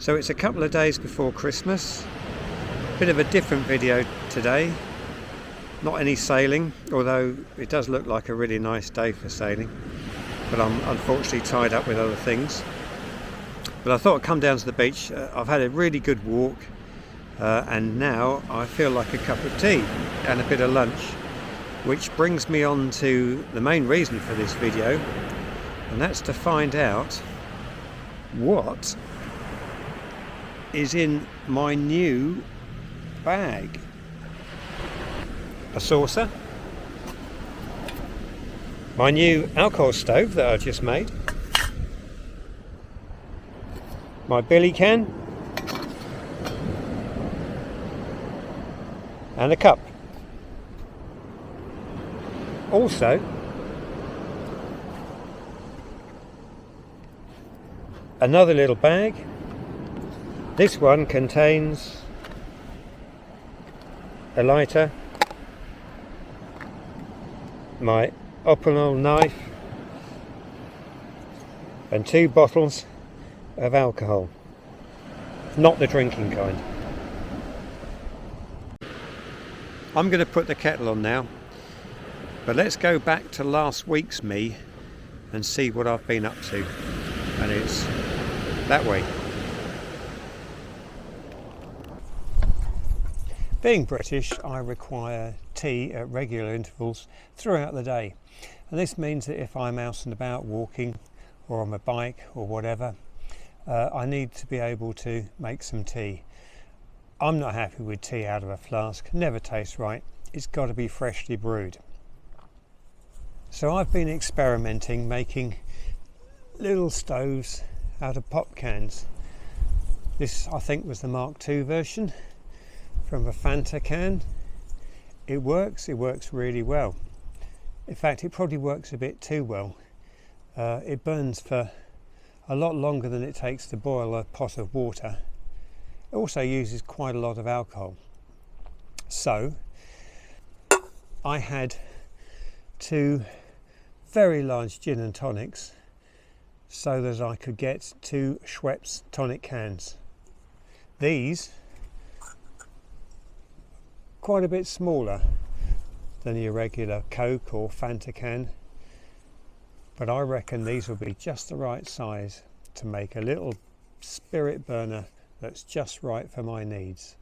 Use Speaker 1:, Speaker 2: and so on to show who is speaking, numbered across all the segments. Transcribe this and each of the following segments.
Speaker 1: So it's a couple of days before Christmas. Bit of a different video today. Not any sailing, although it does look like a really nice day for sailing. But I'm unfortunately tied up with other things. But I thought I'd come down to the beach. I've had a really good walk and now I feel like a cup of tea and a bit of lunch. Which brings me on to the main reason for this video, and that's to find out what is in my new bag. A saucer, my new alcohol stove that I just made, my billy can, and a cup. Also, another little bag. This one contains a lighter, my opinel knife, and 2 bottles of alcohol. Not the drinking kind. I'm going to put the kettle on now, but let's go back to last week's me and see what I've been up to. And it's that way. Being British, I require tea at regular intervals throughout the day, and this means that if I'm out and about walking or on my bike or whatever, I need to be able to make some tea. I'm not happy with tea out of a flask, never tastes right. It's got to be freshly brewed. So I've been experimenting making little stoves out of pop cans. This I think was the Mark II version from a Fanta can. It works really well. In fact, it probably works a bit too well. It burns for a lot longer than it takes to boil a pot of water. It also uses quite a lot of alcohol. So I had 2 very large gin and tonics so that I could get 2 Schweppes tonic cans. These quite a bit smaller than your regular Coke or Fanta can, but I reckon these will be just the right size to make a little spirit burner that's just right for my needs.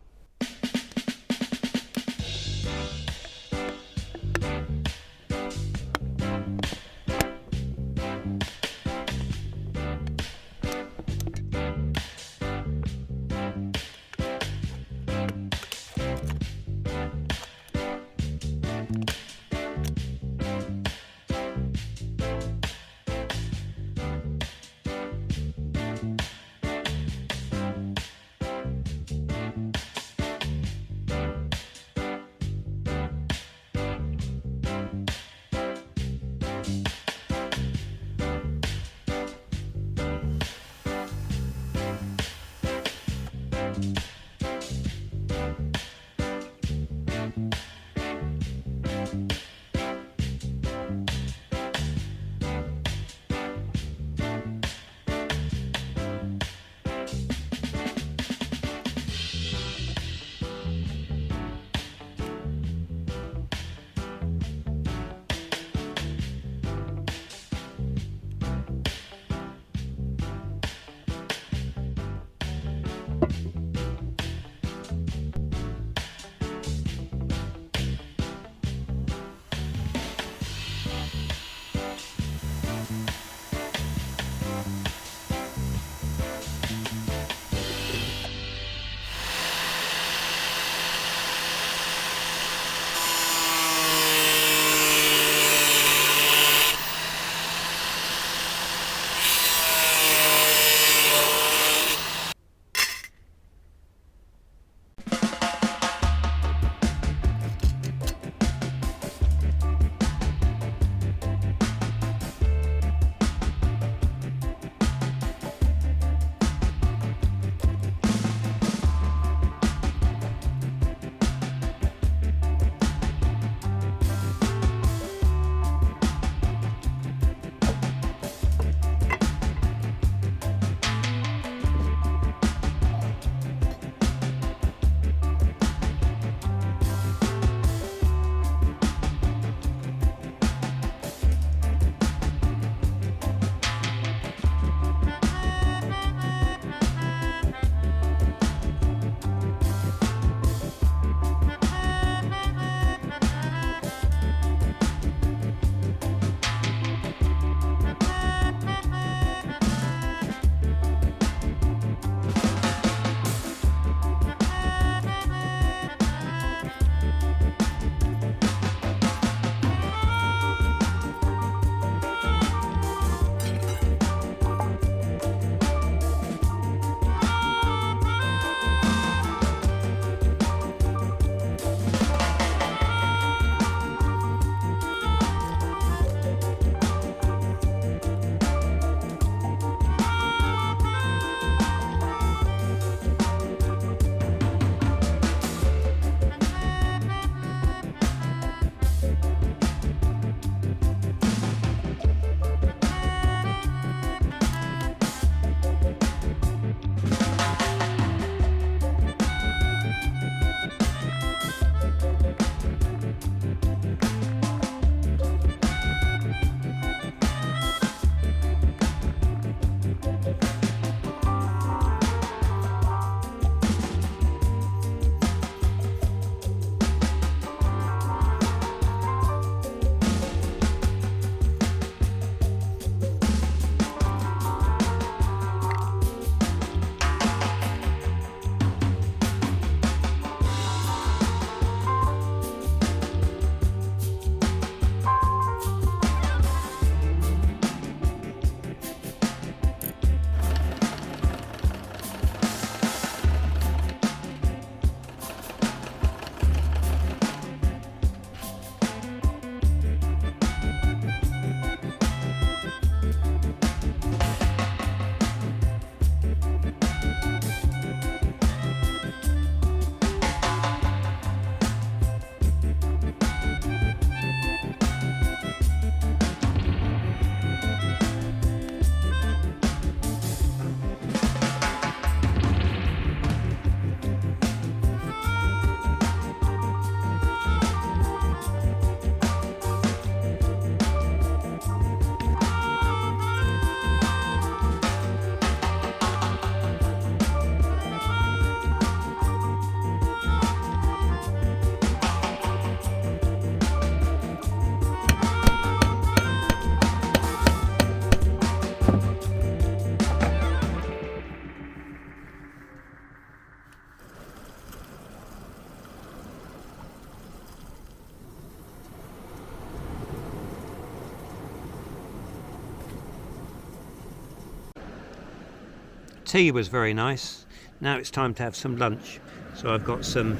Speaker 1: tea was very nice. Now it's time to have some lunch. So I've got some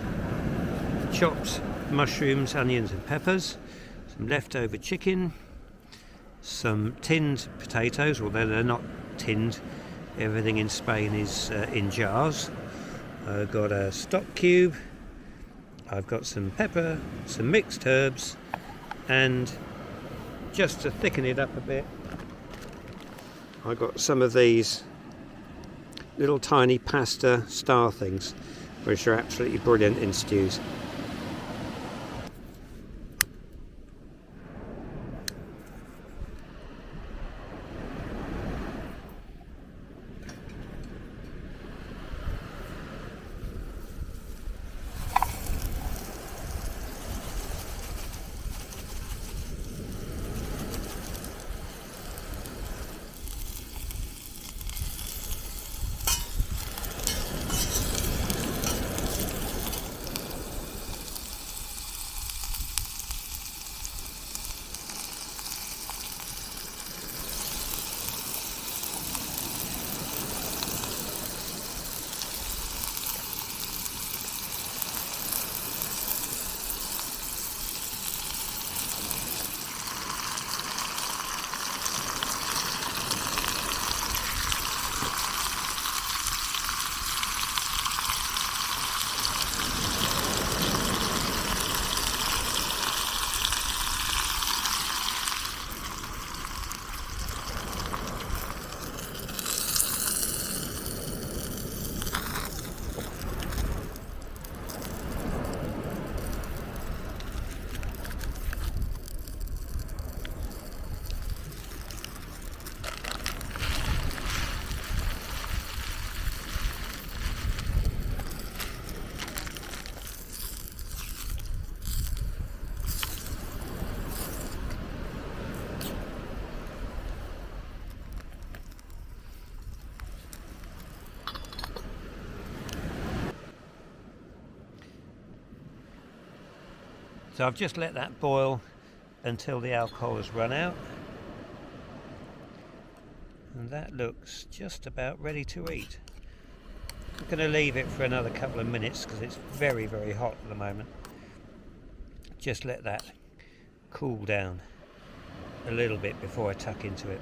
Speaker 1: chopped mushrooms, onions and peppers, some leftover chicken, some tinned potatoes, although they're not tinned, everything in Spain is in jars. I've got a stock cube, I've got some pepper, some mixed herbs, and just to thicken it up a bit, I've got some of these little tiny pasta star things, which are absolutely brilliant in stews. So I've just let that boil until the alcohol has run out, and that looks just about ready to eat. I'm going to leave it for another couple of minutes because it's very, very hot at the moment. Just let that cool down a little bit before I tuck into it.